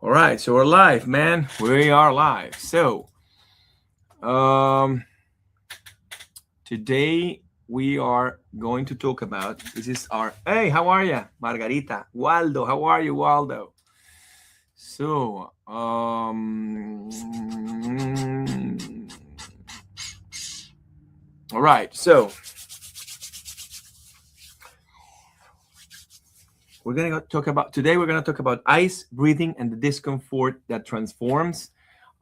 All right, so we're live, man. We are live. So, um, today we are going to talk about. This is our. Hey, how are you, Margarita? Waldo, how are you, Waldo? So, all right. So we're gonna talk about today. We're gonna talk about ice breathing and the discomfort that transforms.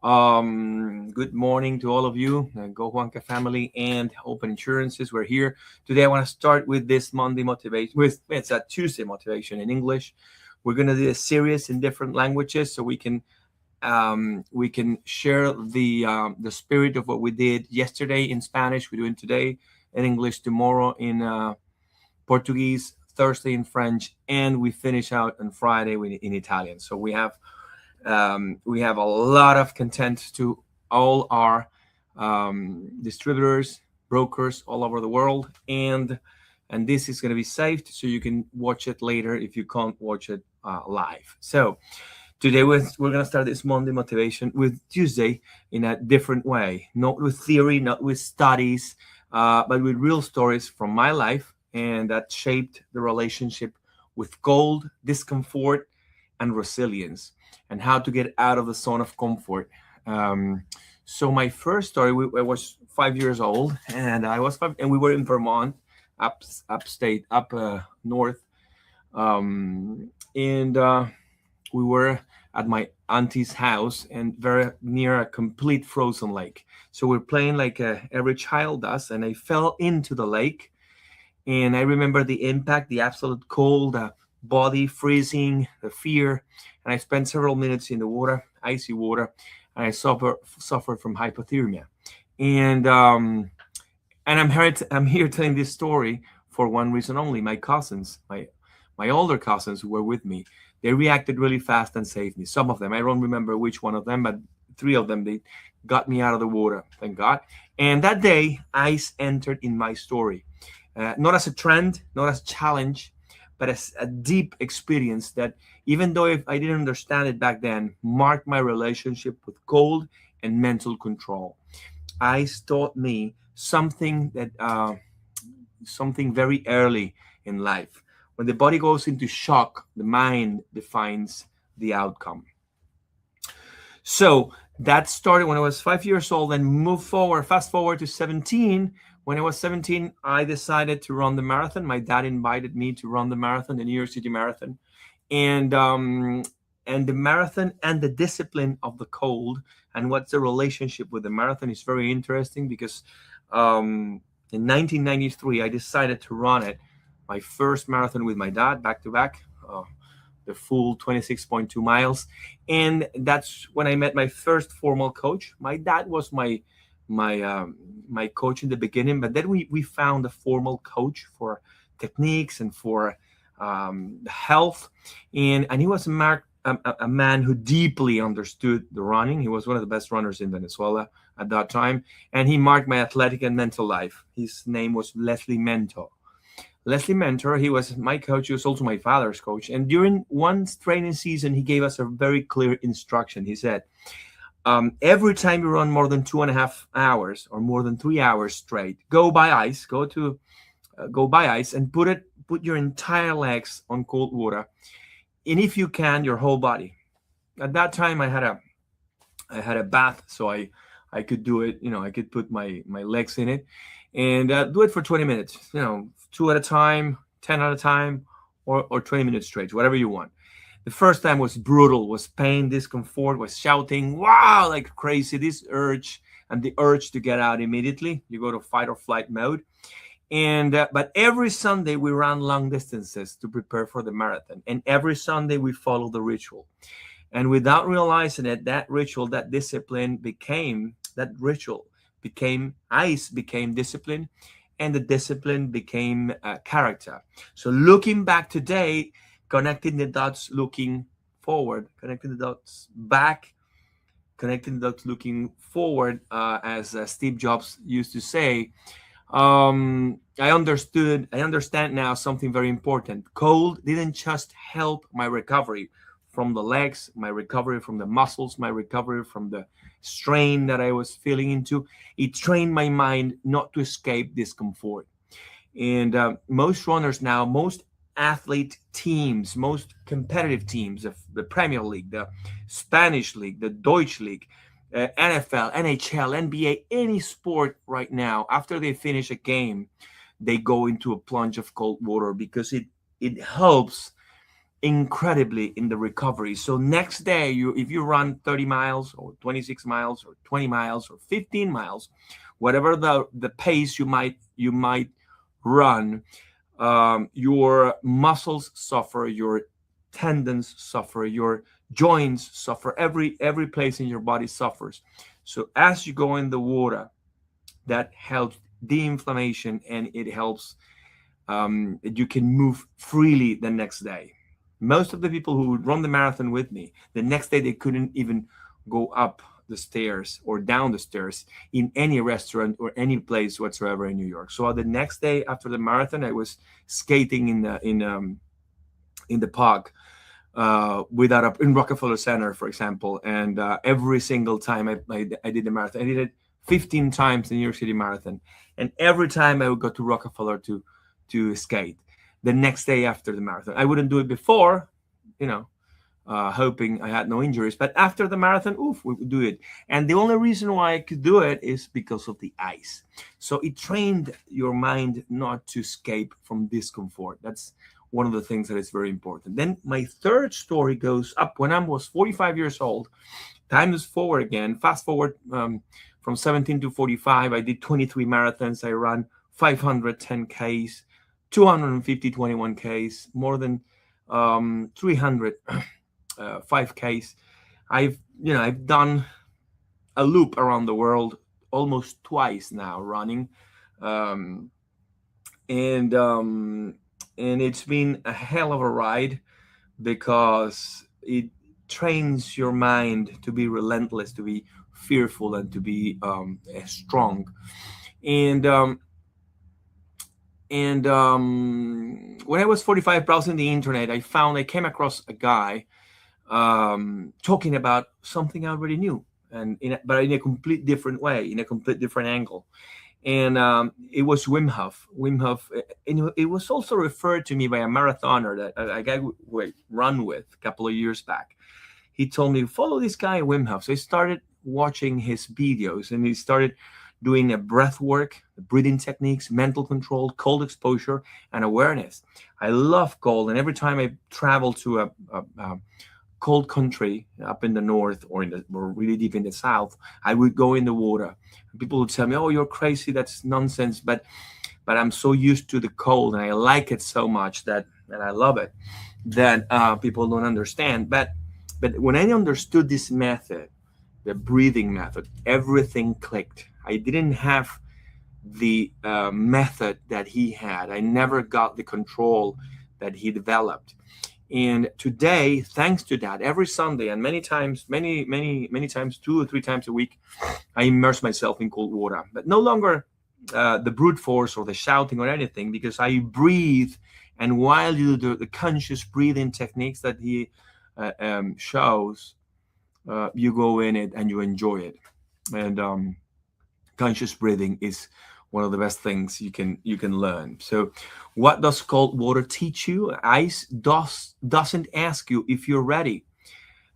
Good morning to all of you, Go Juanca family and Open Insurances. We're here today. I want to start with this Monday motivation. It's a Tuesday motivation in English. We're gonna do a series in different languages so we can share the spirit of what we did yesterday in Spanish. We're doing today in English, tomorrow in Portuguese, Thursday in French, and we finish out on Friday in Italian. So we have a lot of content to all our distributors, brokers all over the world, and this is going to be saved so you can watch it later if you can't watch it live. So today we're going to start this Monday motivation with Tuesday in a different way, not with theory, not with studies, but with real stories from my life and that shaped the relationship with cold, discomfort, and resilience, and how to get out of the zone of comfort. So my first story, I was 5 years old, and I was five, and we were in Vermont, upstate, up north, and we were at my auntie's house and very near a complete frozen lake. So we're playing like every child does, and I fell into the lake, and I remember the impact, the absolute cold, body freezing, the fear, and I spent several minutes in the water, icy water, and I suffered from hypothermia. And I'm here telling this story for one reason only. My cousins, my older cousins who were with me, they reacted really fast and saved me. Some of them, I don't remember which one of them, but three of them, they got me out of the water, thank God. And that day, ice entered in my story. Not as a trend, not as a challenge, but as a deep experience that, even though if I didn't understand it back then, marked my relationship with cold and mental control. Ice taught me something very early in life. When the body goes into shock, the mind defines the outcome. So that started when I was 5 years old, and fast forward to 17. When I was 17, I decided to run the marathon. My dad invited me to run the marathon, the New York City Marathon. And the marathon and the discipline of the cold and what's the relationship with the marathon is very interesting because in 1993, I decided to run it, my first marathon with my dad, back to back, the full 26.2 miles. And that's when I met my first formal coach. My dad was my coach in the beginning, but then we found a formal coach for techniques and for health, and he was a man who deeply understood the running. He was one of the best runners in Venezuela at that time, and he marked my athletic and mental life. His name was Leslie Mentor. Leslie Mentor, he was my coach. He was also my father's coach. And during one training season, he gave us a very clear instruction. He said, every time you run more than 2.5 hours or more than 3 hours straight, go by ice and put your entire legs on cold water, and if you can, your whole body. At that time, I had a bath, so I could do it. I could put my legs in it and do it for 20 minutes. 2 at a time, 10 at a time, or 20 minutes straight, whatever you want. The first time was brutal, was pain, discomfort, was shouting, wow, like crazy. This urge and the urge to get out immediately. You go to fight or flight mode. And but every Sunday we ran long distances to prepare for the marathon. And every Sunday we followed the ritual. And without realizing it, that ritual, that discipline became ice, became discipline, and the discipline became character. So looking back today, connecting the dots, looking forward, connecting the dots back, connecting the dots looking forward, as Steve Jobs used to say. I understand now something very important. Cold didn't just help my recovery from the legs, my recovery from the muscles, my recovery from the strain that I was feeling into. It trained my mind not to escape discomfort. And most runners now, most athlete teams, most competitive teams of the Premier League, the Spanish League, the Deutsche League, NFL, NHL, NBA, any sport right now, after they finish a game, they go into a plunge of cold water because it helps incredibly in the recovery. So next day, if you run 30 miles or 26 miles or 20 miles or 15 miles, whatever the pace you might run, your muscles suffer, your tendons suffer, your joints suffer, every place in your body suffers. So as you go in the water, that helps de-inflammation, and it helps you can move freely the next day. Most of the people who would run the marathon with me, the next day they couldn't even go up the stairs or down the stairs in any restaurant or any place whatsoever in New York. So the next day after the marathon, I was skating in the park in Rockefeller Center, for example. And every single time I did the marathon, I did it 15 times in New York City Marathon, and every time I would go to Rockefeller to skate. The next day after the marathon, I wouldn't do it before, hoping I had no injuries. But after the marathon, we would do it. And the only reason why I could do it is because of the ice. So it trained your mind not to escape from discomfort. That's one of the things that is very important. Then my third story goes up when I was 45 years old. Time is forward again. Fast forward from 17 to 45. I did 23 marathons. I ran 510 Ks, 250 21Ks, more than 300 5Ks. I've done a loop around the world almost twice now running, and it's been a hell of a ride because it trains your mind to be relentless, to be fearful, and to be strong. And when I was 45, browsing the internet, I came across a guy talking about something I already knew, but in a complete different way, in a complete different angle. And it was Wim Hof. Wim Hof, and it was also referred to me by a marathoner that a guy would run with a couple of years back. He told me, follow this guy, Wim Hof. So I started watching his videos, and he started doing a breath work, breathing techniques, mental control, cold exposure, and awareness. I love cold, and every time I travel to a cold country up in the north or really deep in the south, I would go in the water. People would tell me, "Oh, you're crazy. That's nonsense." But I'm so used to the cold, and I like it so much that I love it, that people don't understand. But when I understood this method, the breathing method, everything clicked. I didn't have the method that he had. I never got the control that he developed. And today, thanks to that, every Sunday and many times, 2 or 3 times a week, I immerse myself in cold water. But no longer the brute force or the shouting or anything, because I breathe. And while you do the conscious breathing techniques that he shows, you go in it and you enjoy it. And conscious breathing is one of the best things you can learn. So what does cold water teach you? Ice doesn't ask you if you're ready.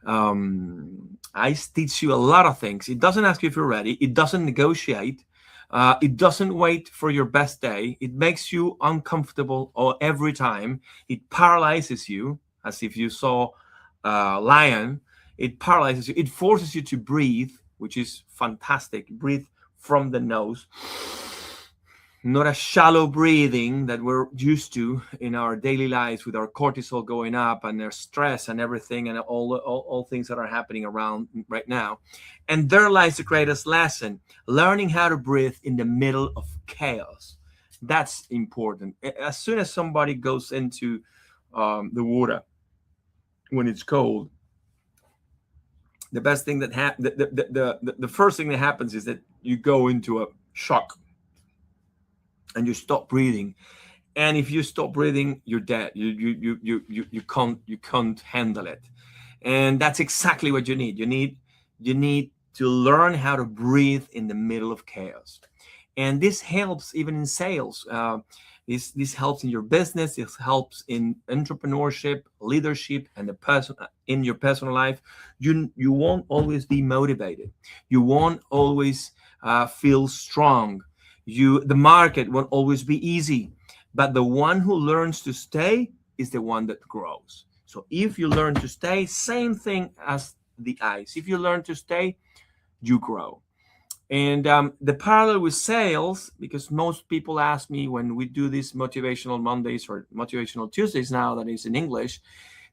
Ice teaches you a lot of things. It doesn't ask you if you're ready. It doesn't negotiate. It doesn't wait for your best day. It makes you uncomfortable every time. It paralyzes you, as if you saw a lion. It paralyzes you. It forces you to breathe, which is fantastic. Breathe from the nose, not a shallow breathing that we're used to in our daily lives with our cortisol going up and their stress and everything and all things that are happening around right now. And there lies the greatest lesson: learning how to breathe in the middle of chaos. That's important. As soon as somebody goes into the water when it's cold, the best thing that the first thing that happens is that you go into a shock and you stop breathing. And if you stop breathing, you're dead. You can't handle it. And that's exactly what you need. You need to learn how to breathe in the middle of chaos. And this helps even in sales. This helps in your business. This helps in entrepreneurship, leadership, and the person in your personal life. You won't always be motivated. You won't always feel strong. The market won't always be easy, but the one who learns to stay is the one that grows. So if you learn to stay, same thing as the ice. If you learn to stay, you grow. And the parallel with sales, because most people ask me when we do these motivational Mondays or motivational Tuesdays now that is in English,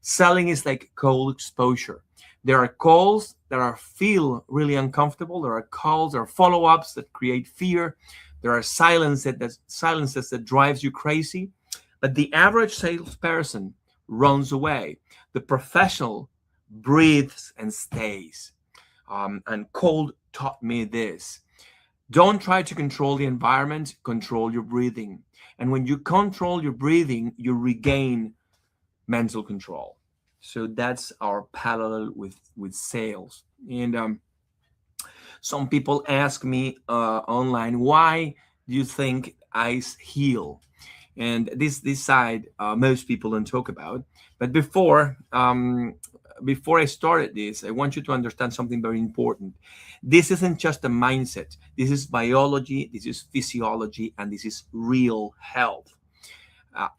selling is like cold exposure. There are calls that feel really uncomfortable. There are calls, there are follow-ups that create fear. There are silences that drives you crazy. But the average salesperson runs away. The professional breathes and stays. And cold taught me this. Don't try to control the environment, control your breathing. And when you control your breathing, you regain mental control. So that's our parallel with sales. And some people ask me online, why do you think ice heal? And this side most people don't talk about. But before I started this, I want you to understand something very important. This isn't just a mindset. This is biology, this is physiology, and this is real health.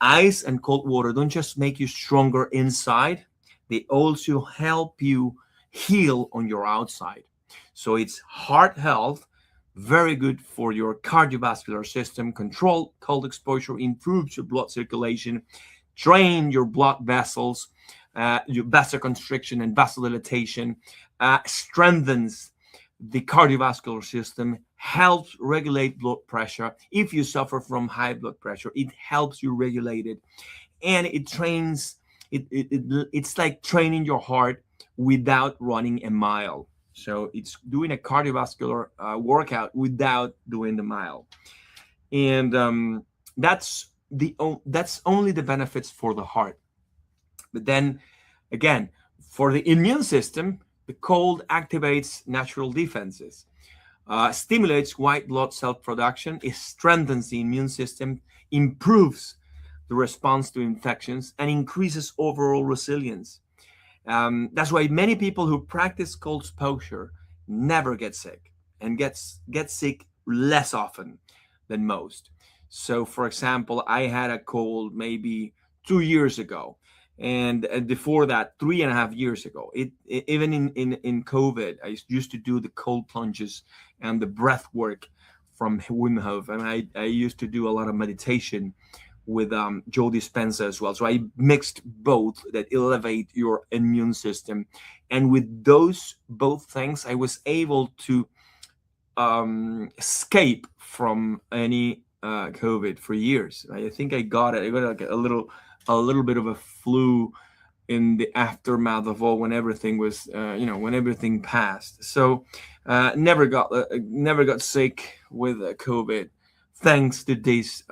Ice and cold water don't just make you stronger inside, they also help you heal on your outside. So it's heart health, very good for your cardiovascular system. Control cold exposure improves your blood circulation, drain your blood vessels, your vasoconstriction and vasodilatation, strengthens the cardiovascular system, helps regulate blood pressure. If you suffer from high blood pressure, it helps you regulate it, and it trains. It's like training your heart without running a mile. So it's doing a cardiovascular workout without doing the mile, and that's only the benefits for the heart. But then again, for the immune system, the cold activates natural defenses, stimulates white blood cell production, it strengthens the immune system, improves the response to infections, and increases overall resilience. That's why many people who practice cold exposure never get sick and get sick less often than most. So, for example, I had a cold maybe 2 years ago, and before that, 3.5 years ago. Even in COVID, I used to do the cold plunges and the breath work from Wim Hof, and I used to do a lot of meditation with Joe Dispenza as well. So I mixed both that elevate your immune system, and with those both things, I was able to escape from any COVID for years. I think I got like a little bit of a flu in the aftermath of all, when everything was when everything passed. So never got sick with COVID, thanks to this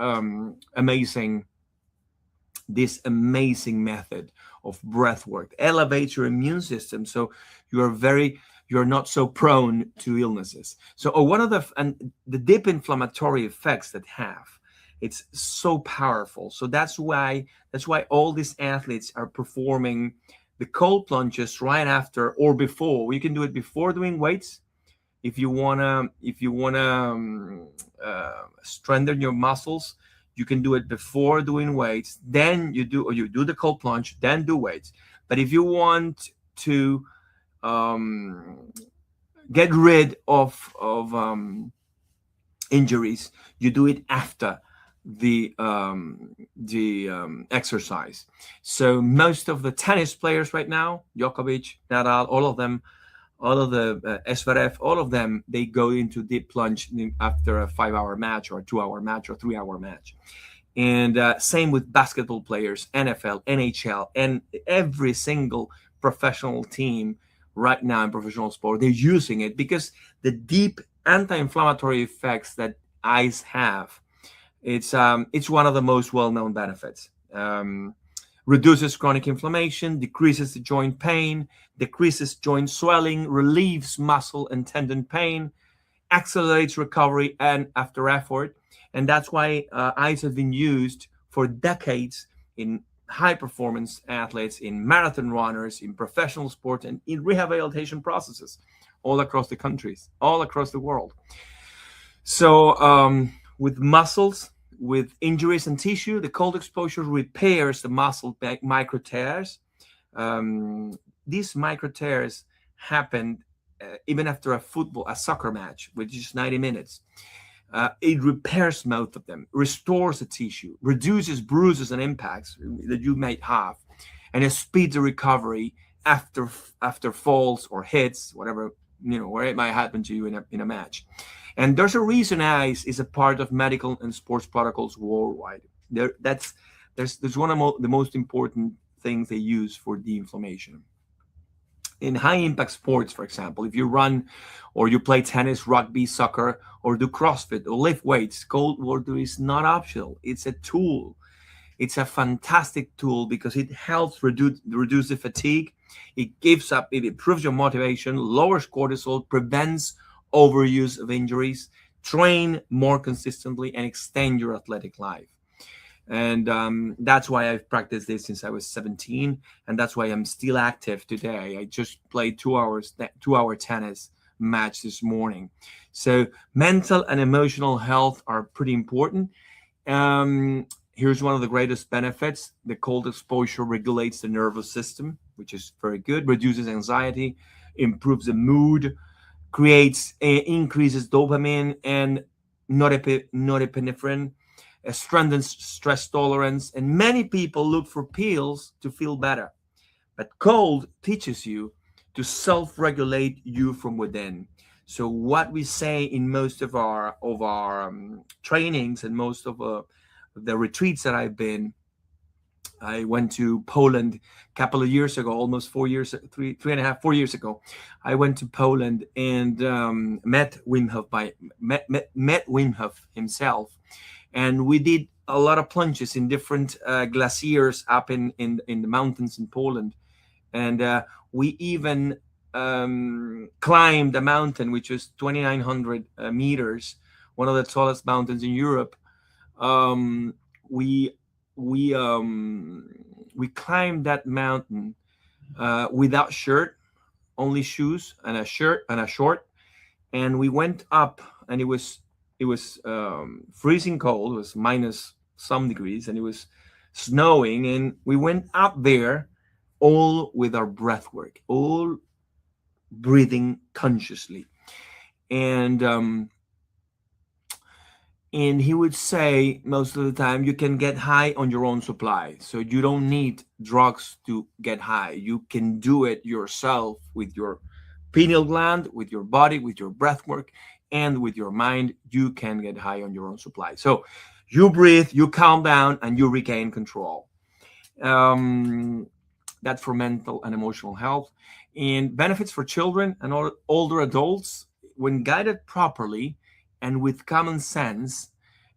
amazing method of breath work. Elevates your immune system, so you're not so prone to illnesses. So one of the deep inflammatory effects that it's so powerful. So that's why all these athletes are performing the cold plunges right after or before. You can do it before doing weights. If you wanna strengthen your muscles, you can do it before doing weights. Then you do the cold plunge, then do weights. But if you want to get rid of injuries, you do it after the exercise. So most of the tennis players right now, Djokovic, Nadal, all of them, all of the Zverev, all of them, they go into deep plunge after a 5-hour match or a 2-hour match or 3-hour match. And same with basketball players, NFL, NHL, and every single professional team right now in professional sport, they're using it because the deep anti-inflammatory effects that ice have, it's one of the most well-known benefits. reduces chronic inflammation, decreases the joint pain, decreases joint swelling, relieves muscle and tendon pain, accelerates recovery and after effort. And that's why ice has been used for decades in high performance athletes, in marathon runners, in professional sports, and in rehabilitation processes all across the countries, all across the world. So, with muscles, with injuries and tissue, the cold exposure repairs the muscle micro tears. These micro tears happen even after a soccer match, which is 90 minutes. It repairs most of them, restores the tissue, reduces bruises and impacts that you might have, and it speeds the recovery after falls or hits, whatever, where it might happen to you in a match. And there's a reason ice is a part of medical and sports protocols worldwide. There's one of the most important things they use for de-inflammation. In high impact sports, for example, if you run or you play tennis, rugby, soccer, or do CrossFit or lift weights, cold water is not optional. It's a tool. It's a fantastic tool because it helps reduce the fatigue. It improves your motivation, lowers cortisol, prevents overuse of injuries, train more consistently, and extend your athletic life. And that's why I've practiced this since I was 17, and that's why I'm still active today. I just played 2-hour tennis match this morning. So mental and emotional health are pretty important. Here's one of the greatest benefits. The cold exposure regulates the nervous system, which is very good, reduces anxiety, improves the mood, increases dopamine and norepinephrine, strengthens stress tolerance, and many people look for pills to feel better. But cold teaches you to self-regulate you from within. So what we say in most of our trainings and most of the retreats that I've been, I went to Poland a couple of years ago, almost 4 years, 4 years ago. I went to Poland and met Wim Hof himself. And we did a lot of plunges in different glaciers up in the mountains in Poland. And we even climbed a mountain, which was 2,900 meters, one of the tallest mountains in Europe. We climbed that mountain without shirt, only shoes and a shirt and a short. And we went up, and it was freezing cold. It was minus some degrees, and it was snowing. And we went up there all with our breath work, all breathing consciously. And he would say most of the time, you can get high on your own supply. So you don't need drugs to get high. You can do it yourself with your pineal gland, with your body, with your breath work, and with your mind. You can get high on your own supply. So you breathe, you calm down, and you regain control. That's for mental and emotional health. And benefits for children and older adults, when guided properly and with common sense,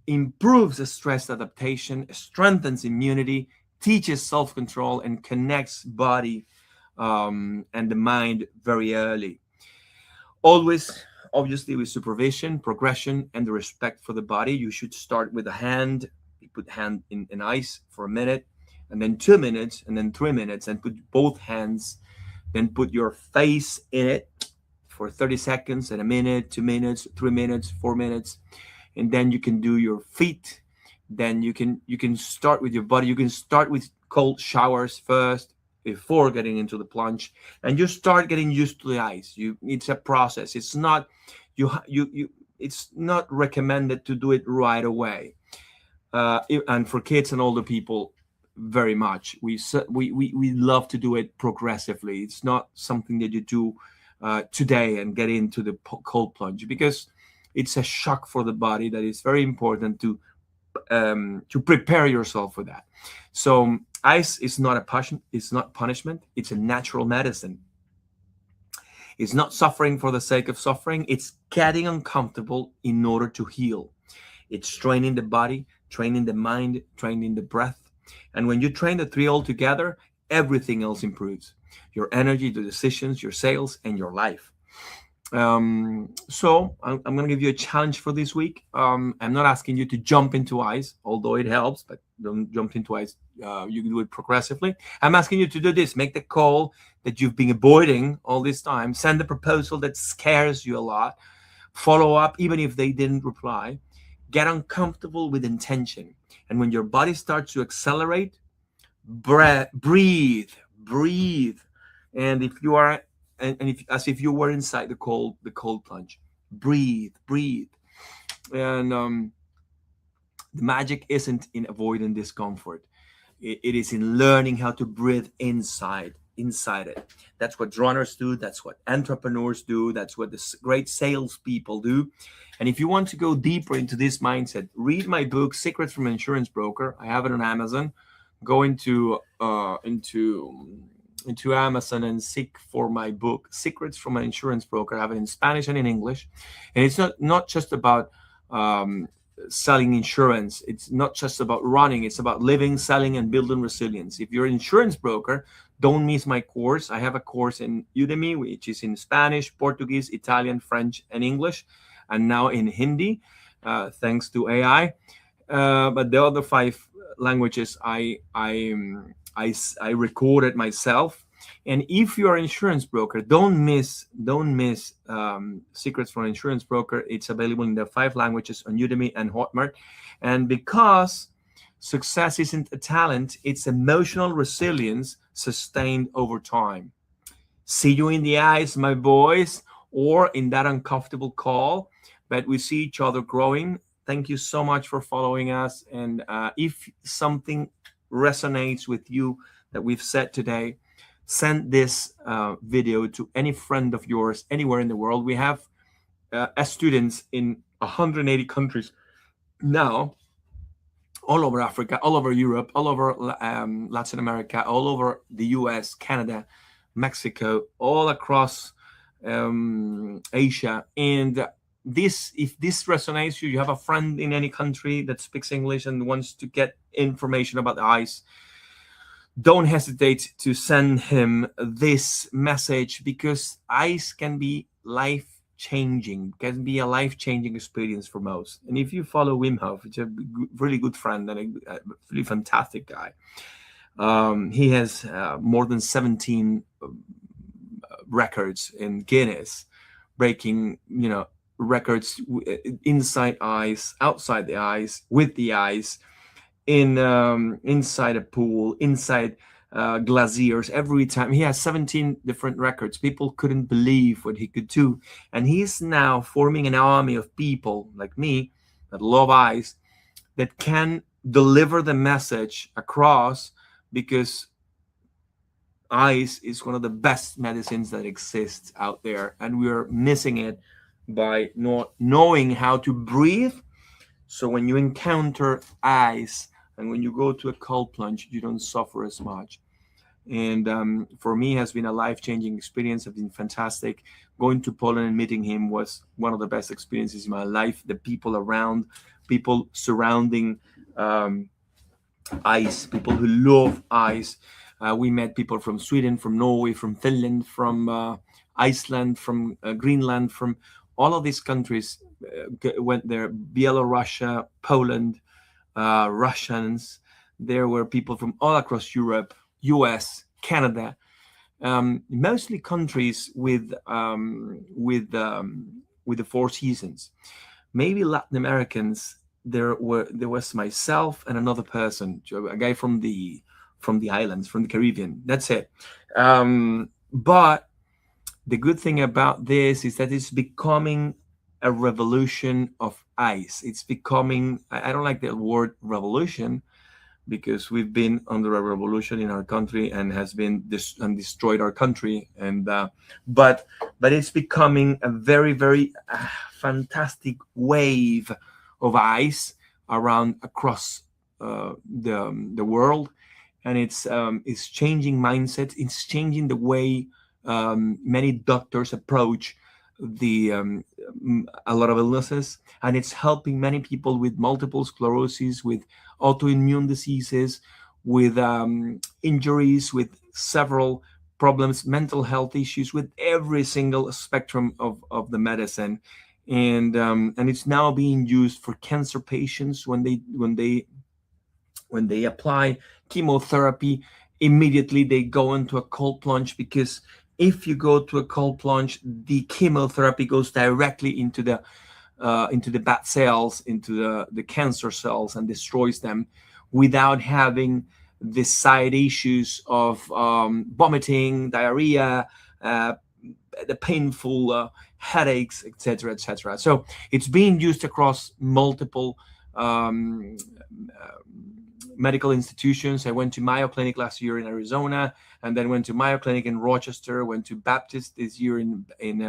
improves the stress adaptation, strengthens immunity, teaches self-control, and connects body and the mind very early. Always, obviously, with supervision, progression, and the respect for the body. You should start with a hand. You put hand in ice for a minute, and then 2 minutes, and then 3 minutes, and put both hands. Then put your face in it for 30 seconds, and a minute, 2 minutes, 3 minutes, 4 minutes. And then you can do your feet. Then you can start with your body. You can start with cold showers first before getting into the plunge, and you start getting used to the ice. It's a process. It's not it's not recommended to do it right away. And for kids and older people, very much. We love to do it progressively. It's not something that you do today and get into the cold plunge, because it's a shock for the body that is very important to prepare yourself for that. So ice is not it's not punishment. It's a natural medicine. It's not suffering for the sake of suffering. It's getting uncomfortable in order to heal. It's training the body, training the mind, training the breath, And when you train the three all together, everything else improves: your energy, the decisions, your sales, and your life. So I'm going to give you a challenge for this week. I'm not asking you to jump into ice, although it helps, but don't jump into ice. You can do it progressively. I'm asking you to do this: make the call that you've been avoiding all this time, send the proposal that scares you a lot, follow up even if they didn't reply, get uncomfortable with intention. And when your body starts to accelerate, breathe, breathe. And if you are, and if, as if you were inside the cold plunge, breathe, breathe. And the magic isn't in avoiding discomfort. It is in learning how to breathe inside it. That's what runners do. That's what entrepreneurs do. That's what the great salespeople do. And if you want to go deeper into this mindset, read my book, Secrets from an Insurance Broker. I have it on Amazon. Go into Amazon and seek for my book, Secrets from an Insurance Broker. I have it in Spanish and in English. And it's not just about selling insurance. It's not just about running. It's about living, selling, and building resilience. If you're an insurance broker, don't miss my course. I have a course in Udemy, which is in Spanish, Portuguese, Italian, French, and English, and now in Hindi, thanks to AI. But the other 5 languages I recorded myself. And if you're an insurance broker, don't miss Secrets from an Insurance Broker. It's available in the 5 languages on Udemy and Hotmart. And because success isn't a talent, it's emotional resilience sustained over time. See you in the eyes, my boys, or in that uncomfortable call, but we see each other growing. Thank you so much for following us. And if something resonates with you that we've said today, send this video to any friend of yours anywhere in the world. We have students in 180 countries now, all over Africa, all over Europe, all over Latin America, all over the US, Canada, Mexico, all across Asia. And if this resonates you have a friend in any country that speaks English and wants to get information about the ice, don't hesitate to send him this message, because ice can be life-changing, can be a life-changing experience for most. And if you follow Wim Hof, it's a really good friend and a really fantastic guy. He has more than 17 records in Guinness, breaking, records inside ice, outside the ice, with the ice, inside a pool, inside glaciers. Every time he has 17 different records. People couldn't believe what he could do, and he's now forming an army of people like me that love ice, that can deliver the message across, because ice is one of the best medicines that exists out there, and we are missing it by not knowing how to breathe. So when you encounter ice and when you go to a cold plunge, you don't suffer as much. And for me, it has been a life-changing experience. It's been fantastic. Going to Poland and meeting him was one of the best experiences in my life. The people around, people surrounding ice, people who love ice. We met people from Sweden, from Norway, from Finland, from Iceland, from Greenland, from all of these countries went there. Belarus, Poland, Russians. There were people from all across Europe, US, Canada, mostly countries with the 4 seasons. Maybe Latin Americans. There was myself and another person, a guy from the islands, from the Caribbean. That's it. But the good thing about this is that it's becoming a revolution of ice. It's becoming, I don't like the word revolution, because we've been under a revolution in our country and has been destroyed our country. And but it's becoming a very, very fantastic wave of ice across the world. And it's changing mindsets. It's changing the way many doctors approach a lot of illnesses, and it's helping many people with multiple sclerosis, with autoimmune diseases, with injuries, with several problems, mental health issues, with every single spectrum of the medicine. And it's now being used for cancer patients when they apply chemotherapy. Immediately they go into a cold plunge, because if you go to a cold plunge, the chemotherapy goes directly into the bad cells, into the cancer cells, and destroys them without having the side issues of vomiting, diarrhea, uh, the painful headaches, etc., etc. So it's being used across multiple um, medical institutions. I went to Mayo Clinic last year in Arizona, and then went to Mayo Clinic in Rochester, went to Baptist this year in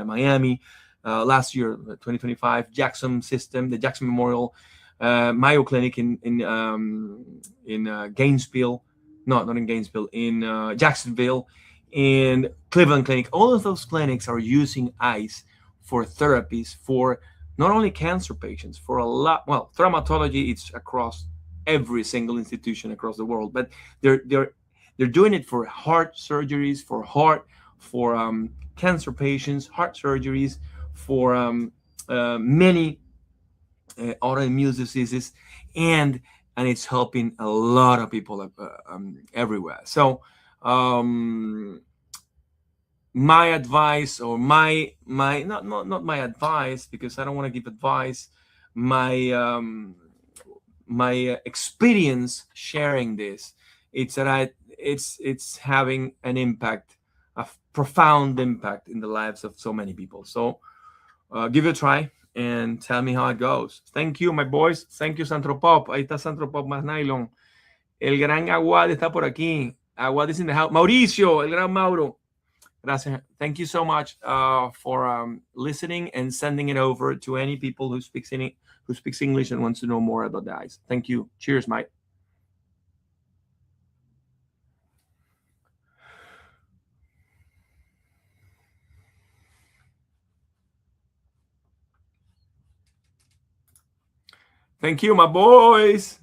Miami, last year, 2025, Jackson System, the Jackson Memorial, Mayo Clinic in Gainesville, no, not in Gainesville, in Jacksonville, and Cleveland Clinic. All of those clinics are using ice for therapies for not only cancer patients, for a lot. Well, traumatology, it's across every single institution across the world, but they're doing it for heart surgeries, for cancer patients, heart surgeries, for many autoimmune diseases, and it's helping a lot of people everywhere. So um, my advice, or my not my advice, because I don't want to give advice, my experience sharing this, it's that it's having an impact, a profound impact in the lives of so many people. So give it a try and tell me how it goes. Thank you, my boys. Thank you, Santropop. Ahí está Santropop más nylon. El gran Aguad está por aquí. Aguad is in the house. Mauricio, el gran Mauro. Gracias. Thank you so much for listening and sending it over to any people who speaks English and wants to know more about the ice. Thank you. Cheers, Mike. Thank you, my boys.